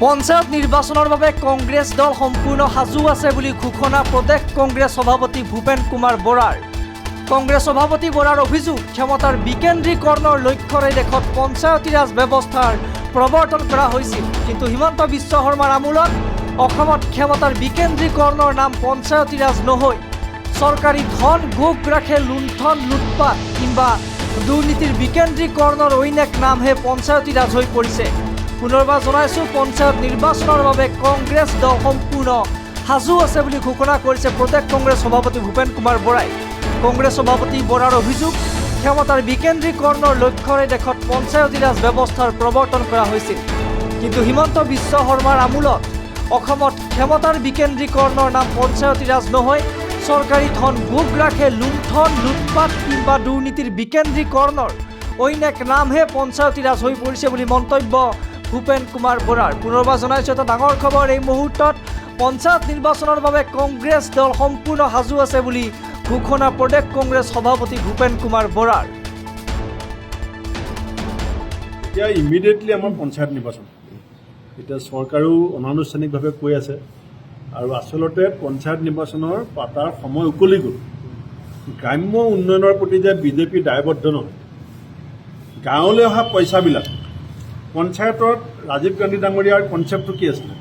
পঞ্চায়ত নিৰ্বাচনৰ বাবে কংগ্ৰেছ দল সম্পূৰ্ণ সাজু আছে বুলি ঘোষণা প্ৰদেশ কংগ্ৰেছ সভাপতি ভূপেন কুমাৰ বৰাৰ। কংগ্ৰেছ সভাপতি বৰাৰ অভিযোগ, ক্ষমতাৰ বিকেন্দ্ৰীকৰণৰ লক্ষ্যৰে দেশত পঞ্চায়তী ৰাজ ব্যৱস্থাৰ প্ৰৱৰ্তন কৰা হৈছিল, কিন্তু হিমন্ত বিশ্ব শৰ্মাৰ আমোলত অসমত ক্ষমতাৰ বিকেন্দ্ৰীকৰণৰ নাম পঞ্চায়তী ৰাজ নহয়, চৰকাৰী ধন গোগ ৰাখে লুণ্ঠন লুটপাট কিংবা দুৰ্নীতিৰ বিকেন্দ্ৰীকৰণৰ অইন এক নামহে পঞ্চায়তী ৰাজ হৈ পৰিছে। পুনৰবাৰ জনাইছোঁ, পঞ্চায়ত নিৰ্বাচনৰ বাবে কংগ্ৰেছ দল সম্পূৰ্ণ সাজু আছে বুলি ঘোষণা কৰিছে প্ৰদেশ কংগ্ৰেছ সভাপতি ভূপেন কুমাৰ বৰাই। কংগ্ৰেছ সভাপতি বৰাৰ অভিযোগ, ক্ষমতাৰ বিকেন্দ্ৰীকৰণৰ লক্ষ্যৰে দেশত পঞ্চায়তী ৰাজ ব্যৱস্থাৰ প্ৰৱৰ্তন কৰা হৈছিল, কিন্তু হিমন্ত বিশ্ব শৰ্মাৰ আমোলত অসমত ক্ষমতাৰ বিকেন্দ্ৰীকৰণৰ নাম পঞ্চায়তী ৰাজ নহয়, চৰকাৰী ধন গোগ ৰাখে লুণ্ঠন লুটপাট কিংবা দুৰ্নীতিৰ বিকেন্দ্ৰীকৰণৰ অইন এক নামহে পঞ্চায়তী ৰাজ হৈ পৰিছে বুলি মন্তব্য ভূপেন কুমাৰ বৰাৰ। পুনৰবাৰ জনাইছোঁ, এটা ডাঙৰ খবৰ এই মুহূৰ্তত পঞ্চায়ত নিৰ্বাচনৰ বাবে কংগ্ৰেছ দল সম্পূৰ্ণ সাজু আছে বুলি ঘোষণা প্ৰদেশ কংগ্ৰেছ সভাপতি ভূপেন কুমাৰ বৰাৰ। এতিয়া ইমিডিয়েটলি আমাৰ পঞ্চায়ত নিৰ্বাচন, এতিয়া চৰকাৰেও অনানুষ্ঠানিকভাৱে কৈ আছে, আৰু আচলতে পঞ্চায়ত নিৰ্বাচনৰ পাতাৰ সময় উকলি গ'ল। গ্ৰাম্য উন্নয়নৰ প্ৰতি যে বিজেপি দায়বদ্ধ নহয়, গাঁৱলৈ অহা পইচাবিলাক পঞ্চায়তত ৰাজীৱ গান্ধী ডাঙৰীয়াৰ কনচেপ্টটো কি আছিলে?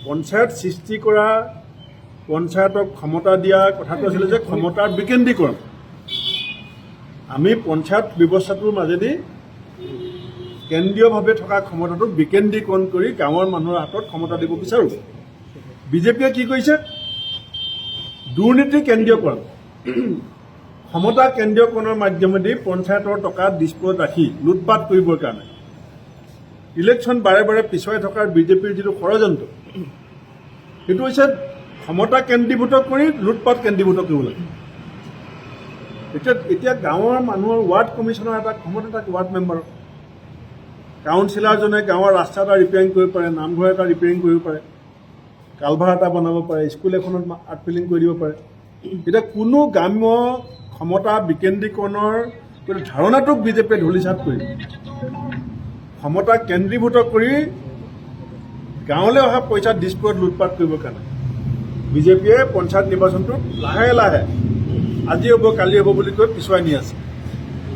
পঞ্চায়ত সৃষ্টি কৰা, পঞ্চায়তক ক্ষমতা দিয়া কথাটো আছিলে যে ক্ষমতাৰ বিকেন্দ্ৰীকৰণ। আমি পঞ্চায়ত ব্যৱস্থাটোৰ মাজেদি কেন্দ্ৰীয়ভাৱে থকা ক্ষমতাটো বিকেন্দ্ৰীকৰণ কৰি গাঁৱৰ মানুহৰ হাতত ক্ষমতা দিব বিচাৰোঁ। বিজেপিয়ে কি কৰিছে? দুৰ্নীতি কেন্দ্ৰীয়কৰণ, ক্ষমতা কেন্দ্ৰীয়কৰণৰ মাধ্যমেদি পঞ্চায়তৰ টকা ডিস্প'জত ৰাখি লুটপাট কৰিবৰ কাৰণে ইলেকশ্যন বাৰে বাৰে পিছুৱাই থকাৰ বিজেপিৰ যিটো ষড়যন্ত্ৰ, সেইটো হৈছে ক্ষমতা কেন্দ্ৰীভূত কৰি লুটপাট কেন্দ্ৰীভূত কৰিব লাগে। এতিয়া গাঁৱৰ মানুহৰ ৱাৰ্ড কমিশ্যনৰ এটা ক্ষমতা থাকে, ৱাৰ্ড মেম্বাৰৰ। কাউন্সিলাৰজনে গাঁৱৰ ৰাস্তা এটা ৰিপেয়াৰিং কৰিব পাৰে, নামঘৰ এটা ৰিপেয়াৰিং কৰিব পাৰে, কালভাৰ এটা বনাব পাৰে, স্কুল এখনত আৰ্ট ফিলিং কৰি দিব পাৰে। এতিয়া কোনো গ্ৰাম্য ক্ষমতা বিকেন্দ্ৰীকৰণৰ ধাৰণাটোক বিজেপিয়ে ধূলিসাৎ কৰি ক্ষমতা কেন্দ্ৰীভূত কৰি গাঁৱলৈ অহা পইচা ডিস্প'জত লুটপাট কৰিবৰ কাৰণে বিজেপিয়ে পঞ্চায়ত নিৰ্বাচনটোত লাহে লাহে আজি হ'ব কালি হ'ব বুলি কৈ পিছুৱাই নি আছে।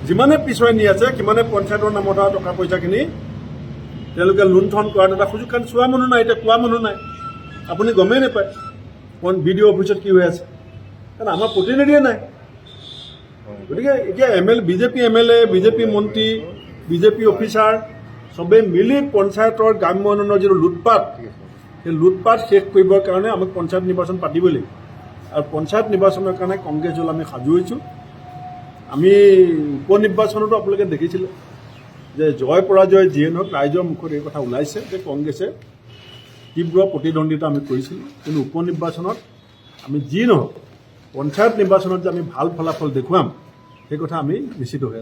যিমানে পিছুৱাই নি আছে, সিমানে পঞ্চায়তৰ নামত অহা টকা পইচাখিনি তেওঁলোকে লুণ্ঠন কৰাৰ এটা সুযোগ, কাৰণ চোৱা মানুহ নাই, এতিয়া কোৱা মানুহ নাই, আপুনি গমেই নাপায় বিডিঅ' অফিচত কি হৈ আছে, কাৰণ আমাৰ প্ৰতিনিধিয়ে নাই। গতিকে এতিয়া বিজেপি MLA, বিজেপি মন্ত্ৰী, বিজেপি অফিচাৰ চবেই মিলি পঞ্চায়তৰ গ্ৰাম্য উন্নয়নৰ যিটো লুটপাট, সেই লুটপাট শেষ কৰিবৰ কাৰণে আমাক পঞ্চায়ত নিৰ্বাচন পাতিবই লাগিব। আৰু পঞ্চায়ত নিৰ্বাচনৰ কাৰণে কংগ্ৰেছ দল আমি সাজু হৈছোঁ। আমি উপ নিৰ্বাচনতো আপোনালোকে দেখিছিলে যে জয় পৰাজয় যিয়ে নহওক ৰাইজৰ মুখত এই কথা ওলাইছে যে কংগ্ৰেছে তীব্ৰ প্ৰতিদ্বন্দ্বিতা আমি কৰিছিলোঁ, কিন্তু উপ নিৰ্বাচনত আমি যি নহওক পঞ্চায়ত নিৰ্বাচনত যে আমি ভাল ফলাফল দেখুৱাম, সেই কথা আমি নিশ্চিত হৈ আছোঁ।